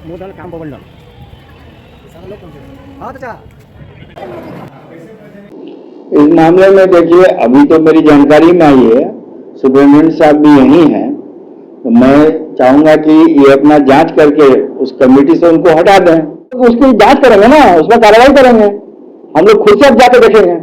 मुदल काम प्रबंधन। हाँ अच्छा, इस मामले में देखिए अभी तो मेरी जानकारी में आई है, सुब्रमण्यम साहब भी यही हैं, तो मैं चाहूंगा कि ये अपना जांच करके उस कमेटी से उनको हटा दें। तो उसकी जांच करेंगे ना, उसमें कार्रवाई करेंगे, हम लोग खुद से अब जाके देखेंगे।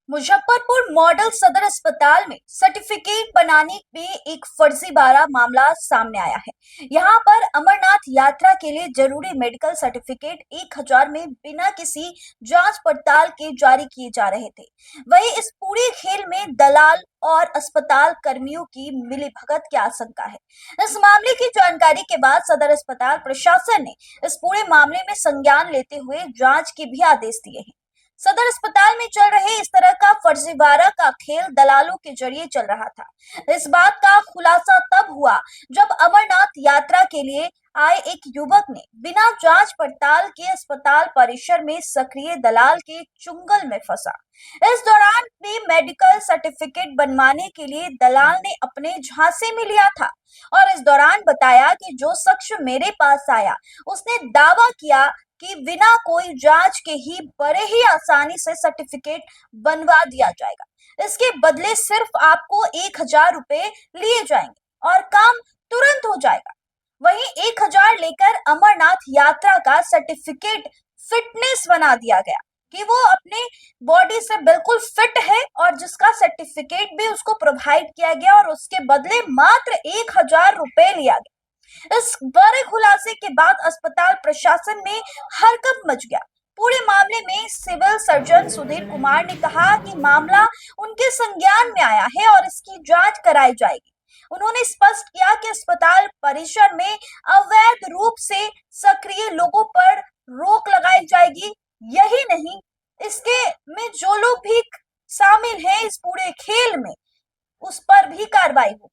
मुजफ्फरपुर मॉडल सदर अस्पताल में सर्टिफिकेट बनाने में एक फर्जीवाड़ा मामला सामने आया है। यहां पर अमरनाथ यात्रा के लिए जरूरी मेडिकल सर्टिफिकेट 1000 में बिना किसी जांच पड़ताल के जारी किए जा रहे थे। वहीं इस पूरे खेल में दलाल और अस्पताल कर्मियों की मिलीभगत की आशंका है। इस मामले की जानकारी के बाद सदर अस्पताल प्रशासन ने इस पूरे मामले में संज्ञान लेते हुए जांच के भी आदेश दिए हैं। सदर अस्पताल में चल रहे इस तरह का फर्जीवाड़ा का खेल दलालों के जरिए चल रहा था। इस बात का खुलासा तब हुआ जब अमरनाथ यात्रा के लिए आए एक युवक ने बिना जांच पड़ताल के अस्पताल परिसर में सक्रिय दलाल के चुंगल में फंसा। इस दौरान भी मेडिकल सर्टिफिकेट बनवाने के लिए दलाल ने अपने झांसे में लिया था और इस दौरान बताया कि जो शख्स मेरे पास आया उसने दावा किया कि बिना कोई जांच के ही बड़े ही आसानी से सर्टिफिकेट बनवा दिया जाएगा। इसके बदले सिर्फ आपको 1000 रुपए लिए जाएंगे और काम तुरंत हो जाएगा। वहीं 1000 लेकर अमरनाथ यात्रा का सर्टिफिकेट फिटनेस बना दिया गया कि वो अपने बॉडी से बिल्कुल फिट है और जिसका सर्टिफिकेट भी उसको प्रोवाइड किया गया और उसके बदले मात्र 1000 रुपए लिया गया। इस बड़े खुलासे के बाद अस्पताल प्रशासन में हरकंप मच गया। पूरे मामले में सिविल सर्जन सुधीर कुमार ने कहा कि मामला उनके संज्ञान में आया है और इसकी जांच कराई जाएगी। उन्होंने स्पष्ट किया कि अस्पताल परिसर में अवैध रूप से सक्रिय लोगों पर रोक लगाई जाएगी। यही नहीं, इसके में जो लोग भी शामिल हैं इस पूरे खेल में उस पर भी कार्रवाई होगी।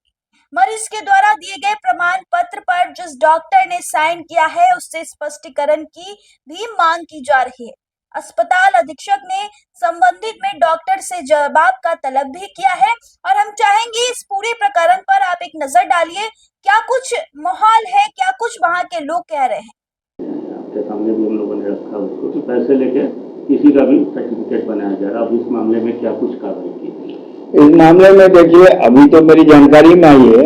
मरीज के द्वारा दिए गए प्रमाण पत्र पर जिस डॉक्टर ने साइन किया है उससे स्पष्टीकरण की भी मांग की जा रही है। अस्पताल अधीक्षक ने संबंधित में डॉक्टर से जवाब का तलब भी किया है और हम चाहेंगे इस पूरे प्रकरण पर आप एक नजर डालिए, क्या कुछ माहौल है, क्या कुछ वहाँ के लोग कह रहे हैं। आपके सामने भी हम लोगों ने रखा उसको कि पैसे लेके किसी का भी सर्टिफिकेट बनाया जा रहा है। अब इस मामले में क्या कुछ कार्रवाई की? इस मामले में देखिए अभी तो मेरी जानकारी में आई है,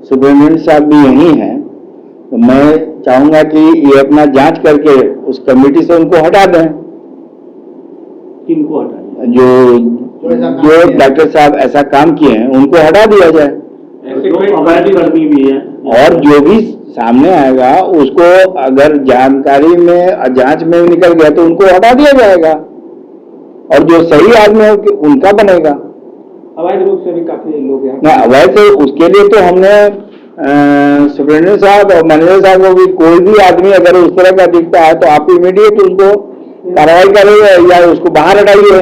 सुब्रमण्यम साहब भी यही हैं, तो मैं चाहूंगा कि ये अपना जांच करके उस कमेटी से उनको हटा दें। किनको हटाएं? जो डॉक्टर साहब ऐसा काम किए हैं उनको हटा दिया जाए। ऐसे कोई अवैध कर्मी भी है और जो भी सामने आएगा उसको अगर जानकारी में जांच में निकल गया तो उनको हटा दिया जाएगा और जो सही आदमी हो उनका बनेगा। अवैध रूप से भी काफी लोग हैं ना अवैध से उसके लिए तो हमने सुब्रमण्यम साहब और मैनेजर साहब को भी कोई भी आदमी अगर उस तरह का दिखता है तो आप इमीडिएट उसको कार्रवाई करेंगे या उसको बाहर हटाइए।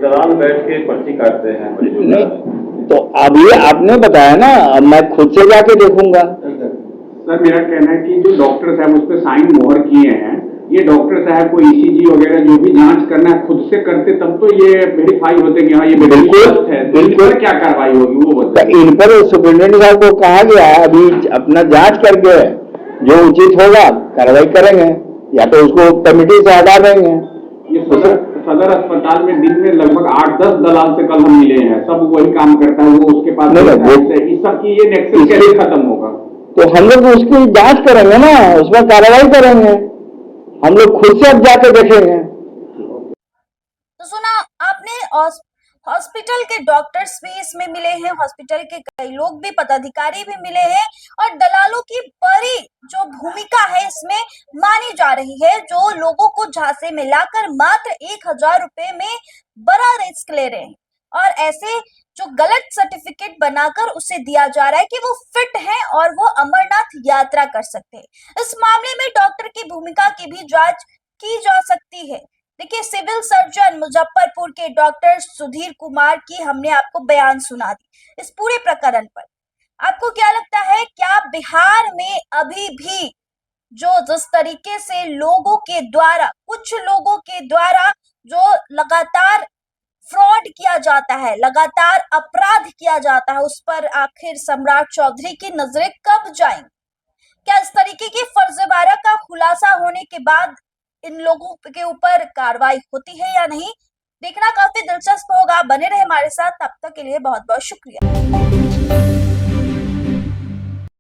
दलाल बैठ के पर्ची काटते हैं। नहीं तो अभी आपने बताया ना, अब मैं खुद से जाके देखूंगा। सर मेरा कहना है कि जो डॉक्टर साहब उस पर साइन मोहर किए हैं, ये डॉक्टर साहब को ईसीजी वगैरह जो भी जांच करना है खुद से करते तब तो ये वेरीफाई होते कि हाँ ये बिल्कुल है। बिल्कुल क्या कार्रवाई होगी वो बताइए। इन पर सुप्रीटेंडेंट साहब को कहा गया है अभी अपना जांच करके जो उचित होगा कार्रवाई करेंगे या तो उसको कमेटी से हटा देंगे। ये सदर अस्पताल में दिन में लगभग 8-10 दलाल से कल हम मिले हैं, सब वही काम करता है, वो उसके पास इस सब की ये नेक्सस कैसे खत्म होगा? तो हम लोग उसकी जांच करेंगे ना, उसमें कार्रवाई करेंगे, हम लोग खुद से अब जाके देखेंगे। तो सुना आपने, हॉस्पिटल के डॉक्टर्स भी इसमें मिले हैं, हॉस्पिटल के कई लोग भी, पदाधिकारी भी मिले हैं और दलालों की बड़ी जो भूमिका है इसमें मानी जा रही है, जो लोगों को झांसे में लाकर मात्र 1000 रुपए में बड़ा रिस्क ले रहे हैं और ऐसे जो गलत सर्टिफिकेट बनाकर उसे दिया जा रहा है कि वो फिट है और वो अमरनाथ यात्रा कर सकते हैं। इस मामले में डॉक्टर की भूमिका की भी जांच की जा सकती है। देखिए, सिविल सर्जन मुजफ्फरपुर के डॉक्टर सुधीर कुमार की हमने आपको बयान सुना दी इस पूरे प्रकरण पर। आपको क्या लगता है, क्या बिहार में अभी भी जो जिस तरीके से लोगों के द्वारा, कुछ लोगों के द्वारा जो लगातार फ्रॉड किया जाता है, लगातार अपराध किया जाता है, उस पर आखिर सम्राट चौधरी की नजरें कब जाएंगी? क्या इस तरीके खुलासा होने के बाद इन लोगों के ऊपर कार्रवाई होती है या नहीं, देखना काफी दिलचस्प होगा। बने रहे हमारे साथ, तब तक के लिए बहुत बहुत शुक्रिया।